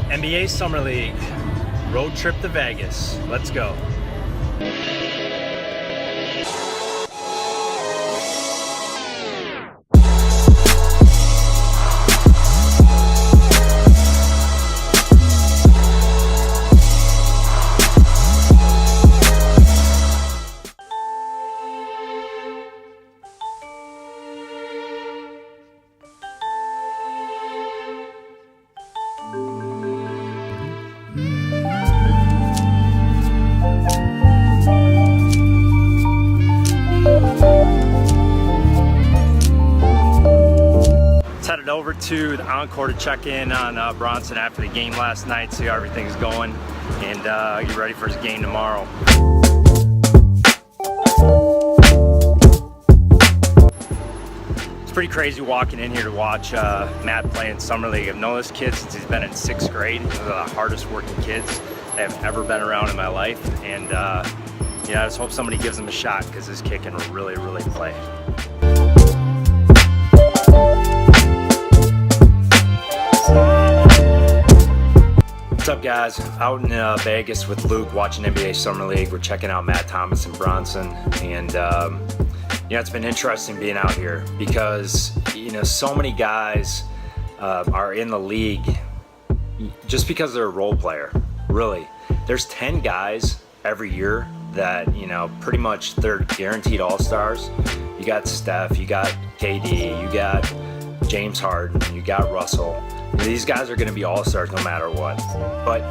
NBA Summer League, road trip to Vegas. Let's go. Headed over to the Encore to check in on Bronson after the game last night, see how everything's going, and get ready for his game tomorrow. It's pretty crazy walking in here to watch Matt play in Summer League. I've known this kid since he's been in 6th grade. He's one of the hardest working kids that I've ever been around in my life, and you know, I just hope somebody gives him a shot because this kid can really play. What's up, guys? Out in Vegas with Luke watching NBA Summer League. We're checking out Matt Thomas and Bronson, and you know, it's been interesting being out here because, you know, so many guys are in the league just because they're a role player. Really, there's 10 guys every year that, you know, pretty much they're guaranteed all-stars. You got Steph, you got KD, you got James Harden, you got Russell. These guys are going to be all-stars no matter what. But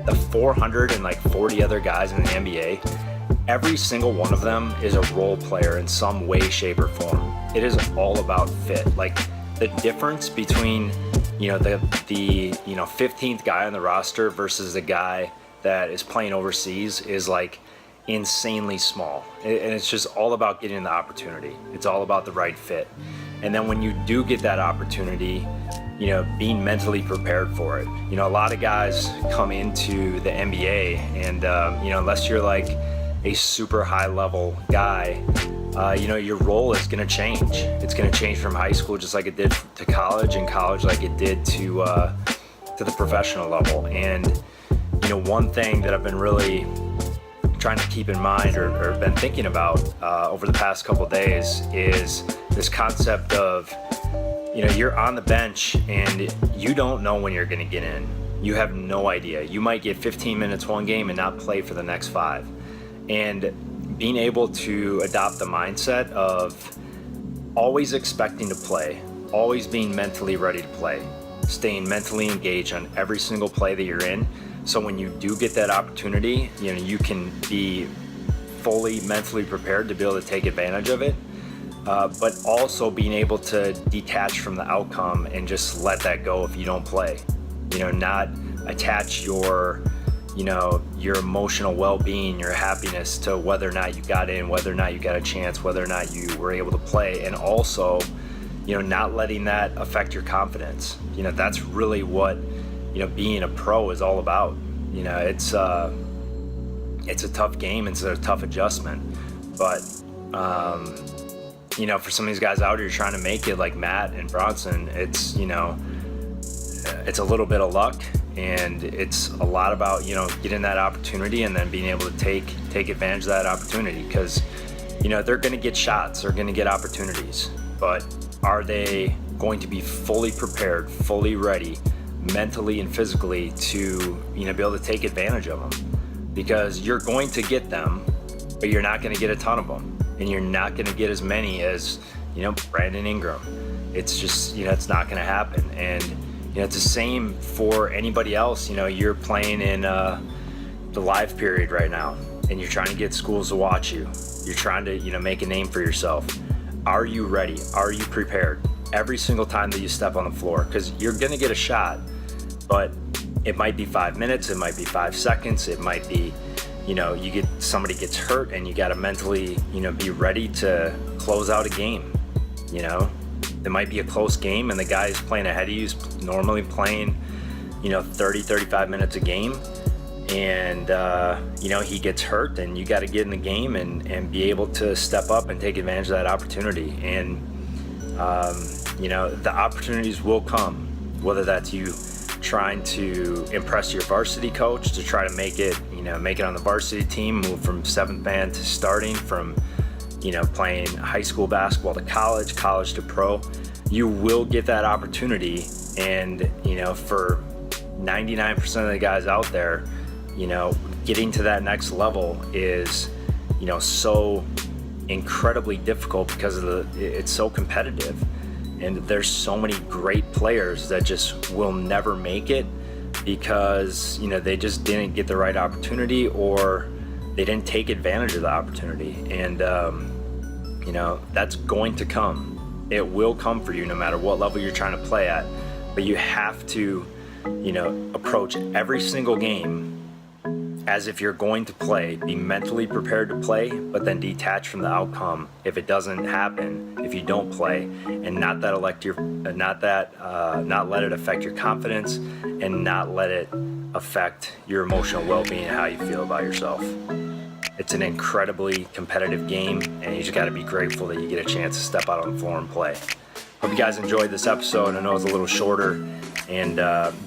the 440 other guys in the NBA, every single one of them is a role player in some way, shape, or form. It is all about fit. Like, the difference between, you know, the 15th guy on the roster versus the guy that is playing overseas is like insanely small. And it's just all about getting the opportunity. It's all about the right fit. And then when you do get that opportunity, you know, being mentally prepared for it. You know, a lot of guys come into the NBA and, you know, unless you're like a super high level guy, you know, your role is going to change. It's going to change from high school just like it did to college, and college like it did to the professional level. And, you know, one thing that I've been really trying to keep in mind or been thinking about over the past couple days is this concept of, you know, you're on the bench and you don't know when you're going to get in. You have no idea. You might get 15 minutes one game and not play for the next 5. And being able to adopt the mindset of always expecting to play, always being mentally ready to play, staying mentally engaged on every single play that you're in. So when you do get that opportunity, you know, you can be fully mentally prepared to be able to take advantage of it. But also being able to detach from the outcome and just let that go if you don't play. You know, not attach your, you know, your emotional well-being, your happiness to whether or not you got in, whether or not you got a chance, whether or not you were able to play, and also, you know, not letting that affect your confidence. You know, that's really what, you know, being a pro is all about. You know, it's a tough game, it's a tough adjustment, but you know, for some of these guys out here trying to make it like Matt and Bronson, it's, you know, it's a little bit of luck, and it's a lot about, you know, getting that opportunity and then being able to take advantage of that opportunity, because, you know, they're going to get shots, they're going to get opportunities, but are they going to be fully prepared, fully ready, mentally and physically to, you know, be able to take advantage of them? Because you're going to get them, but you're not going to get a ton of them. And you're not going to get as many as, you know, Brandon Ingram. It's just, you know, it's not going to happen. And, you know, it's the same for anybody else. You know, you're playing in the live period right now, and you're trying to get schools to watch you. You're trying to, you know, make a name for yourself. Are you ready? Are you prepared? Every single time that you step on the floor, because you're going to get a shot, but it might be 5 minutes, it might be 5 seconds, it might be, you know, somebody gets hurt and you got to mentally, you know, be ready to close out a game. You know, it might be a close game and the guy who's playing ahead of you is normally playing, you know, 35 minutes a game, and you know, he gets hurt, and you got to get in the game and be able to step up and take advantage of that opportunity. And you know, the opportunities will come, whether that's you trying to impress your varsity coach to try to make it on the varsity team, move from 7th man to starting, from playing high school basketball to college to pro, you will get that opportunity. And for 99% of the guys out there, getting to that next level is so incredibly difficult because it's so competitive, and there's so many great players that just will never make it because they just didn't get the right opportunity, or they didn't take advantage of the opportunity. And that's going to come. It will come for you no matter what level you're trying to play at. But you have to approach every single game as if you're going to play, be mentally prepared to play, but then detach from the outcome if it doesn't happen, if you don't play, and not let it affect your confidence, and not let it affect your emotional well-being and how you feel about yourself. It's an incredibly competitive game, and you just got to be grateful that you get a chance to step out on the floor and play. Hope you guys enjoyed this episode. I know it was a little shorter and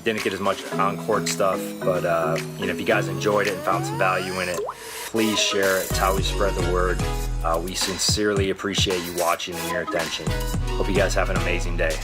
didn't get as much on-court stuff, but if you guys enjoyed it and found some value in it, please share it. It's how we spread the word. We sincerely appreciate you watching and your attention. Hope you guys have an amazing day.